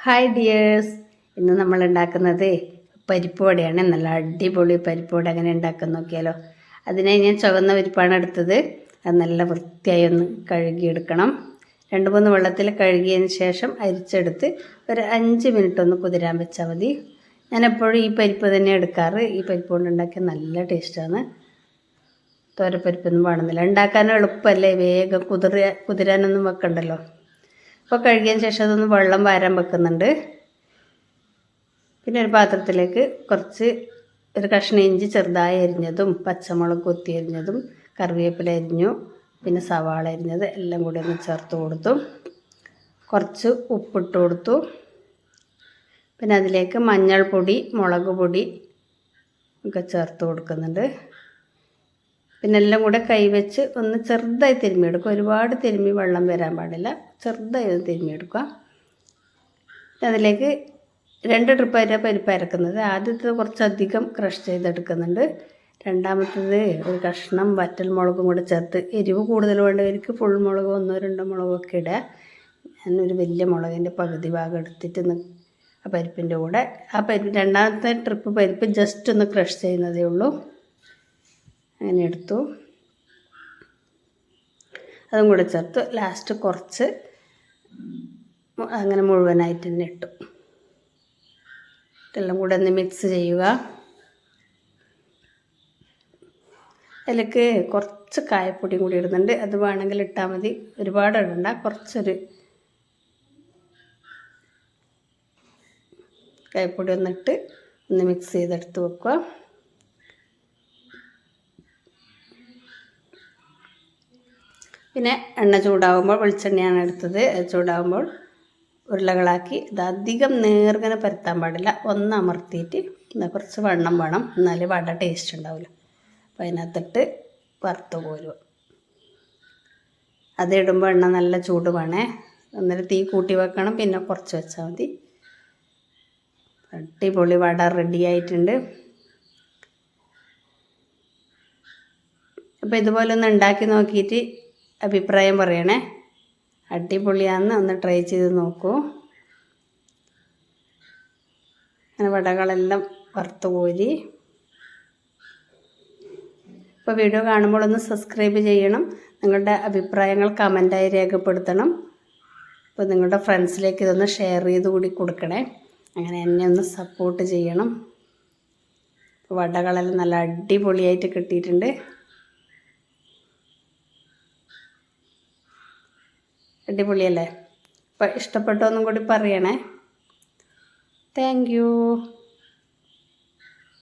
Hi dears, ഇന്ന് നമ്മൾ ഉണ്ടാക്കുന്നത് പരിപ്പ് വടയാണ്. നല്ല അടിപൊളി പരിപ്പ് വട അങ്ങനെ ഉണ്ടാക്കാൻ നോക്കിയാലോ. അതിനായി ഞാൻ ചുവന്ന പരിപ്പാണ് എടുത്തത്. അത് നല്ല വൃത്തിയായി ഒന്ന് കഴുകിയെടുക്കണം. 2-3 വെള്ളത്തിൽ കഴുകിയതിന് ശേഷം അരിച്ചെടുത്ത് ഒരു 5 മിനിറ്റ് ഒന്ന് കുതിരാൻ വെച്ചാൽ മതി. ഞാൻ എപ്പോഴും ഈ പരിപ്പ് തന്നെ എടുക്കാറ്. ഈ പരിപ്പ് കൊണ്ട് ഉണ്ടാക്കിയാൽ നല്ല ടേസ്റ്റാണ്. തോരപ്പരിപ്പൊന്നും വേണമെന്നില്ല, ഉണ്ടാക്കാനും എളുപ്പമല്ലേ, വേഗം കുതിരാനൊന്നും വെക്കണ്ടല്ലോ. അപ്പോൾ കഴുകിയതിന് ശേഷം അതൊന്ന് വെള്ളം വാരാൻ വെക്കുന്നുണ്ട്. പിന്നെ ഒരു പാത്രത്തിലേക്ക് ഒരു കഷ്ണം ഇഞ്ചി ചെറുതായി അരിഞ്ഞതും പച്ചമുളക് കൊത്തി അരിഞ്ഞതും കറിവേപ്പില അരിഞ്ഞു, പിന്നെ സവാള അരിഞ്ഞത് എല്ലാം കൂടി ഒന്ന് ചേർത്ത് കൊടുത്തു. കുറച്ച് ഉപ്പിട്ട് കൊടുത്തു. പിന്നെ അതിലേക്ക് മഞ്ഞൾപ്പൊടി, മുളക് പൊടി ഒക്കെ ചേർത്ത് കൊടുക്കുന്നുണ്ട്. പിന്നെ എല്ലാം കൂടെ കൈവച്ച് ഒന്ന് ചെറുതായി തിരുമ്മിയെടുക്കുക. ഒരുപാട് തിരുമ്മി വെള്ളം വരാൻ പാടില്ല, ചെറുതായി ഒന്ന് തിരുമ്മിയെടുക്കുക. അതിലേക്ക് 2 ട്രിപ്പായിട്ട് പരിപ്പ് അരക്കുന്നത്. ആദ്യത്തേത് കുറച്ചധികം ക്രഷ് ചെയ്തെടുക്കുന്നുണ്ട്. രണ്ടാമത്തേത് ഒരു കഷ്ണം വറ്റൽ മുളകും കൂടെ ചേർത്ത്, എരിവ് കൂടുതൽ വേണ്ടവർക്ക് ഫുൾ മുളക് 1-2 മുളകൊക്കെ ഇടുക. ഞാനൊരു വലിയ മുളകിൻ്റെ പകുതി ഭാഗം എടുത്തിട്ട് ആ പരിപ്പിൻ്റെ കൂടെ രണ്ടാമത്തെ ട്രിപ്പ് പരിപ്പ് ജസ്റ്റ് ഒന്ന് ക്രഷ് ചെയ്യുന്നതേ ഉള്ളൂ. അങ്ങനെ എടുത്തു, അതും കൂടെ ചേർത്ത് ലാസ്റ്റ് കുറച്ച് അങ്ങനെ മുഴുവനായിട്ട് തന്നെ ഇട്ടു. ഇതെല്ലാം കൂടെ ഒന്ന് മിക്സ് ചെയ്യുക. അതിലേക്ക് കുറച്ച് കായപ്പൊടിയും കൂടി ഇടുന്നുണ്ട്. അത് വേണമെങ്കിൽ ഇട്ടാൽ മതി, ഒരുപാട് ഇടണ്ട. കുറച്ചൊരു കായപ്പൊടി ഒന്നിട്ട് ഒന്ന് മിക്സ് ചെയ്തെടുത്ത് വെക്കുക. പിന്നെ എണ്ണ ചൂടാകുമ്പോൾ, വെളിച്ചെണ്ണയാണ് എടുത്തത്, ചൂടാകുമ്പോൾ ഉരുളകളാക്കി ഇത് അധികം നേർങ്ങനെ പരത്താൻ പാടില്ല, ഒന്ന് അമർത്തിയിട്ട് കുറച്ച് വണ്ണം വേണം, എന്നാലേ വട ടേസ്റ്റ് ഉണ്ടാവില്ല. അപ്പോൾ അതിനകത്തിട്ട് വറുത്ത് പോരുക. അതിടുമ്പോൾ എണ്ണ നല്ല ചൂട് വേണേ, അന്നേരം തീ കൂട്ടി വെക്കണം, പിന്നെ കുറച്ച് വെച്ചാൽ മതി. അടിപൊളി വട റെഡി ആയിട്ടുണ്ട്. അപ്പോൾ ഇതുപോലെ ഒന്ന് ഉണ്ടാക്കി നോക്കിയിട്ട് അഭിപ്രായം പറയണേ. അടിപൊളിയാണെന്ന് ഒന്ന് ട്രൈ ചെയ്ത് നോക്കൂ. അങ്ങനെ വടകളെല്ലാം വറുത്ത് കോരി. അപ്പോൾ വീഡിയോ കാണുമ്പോൾ ഒന്ന് സബ്സ്ക്രൈബ് ചെയ്യണം. നിങ്ങളുടെ അഭിപ്രായങ്ങൾ കമൻറ്റായി രേഖപ്പെടുത്തണം. അപ്പോൾ നിങ്ങളുടെ ഫ്രണ്ട്സിലേക്ക് ഇതൊന്ന് ഷെയർ ചെയ്ത് കൂടി കൊടുക്കണേ. അങ്ങനെ എന്നെ ഒന്ന് സപ്പോർട്ട് ചെയ്യണം. വടകളെല്ലാം നല്ല അടിപൊളിയായിട്ട് കിട്ടിയിട്ടുണ്ട്. അടിപൊളിയല്ലേ? അപ്പോൾ ഇഷ്ടപ്പെട്ടോന്നും കൂടി പറയണേ. Thank you.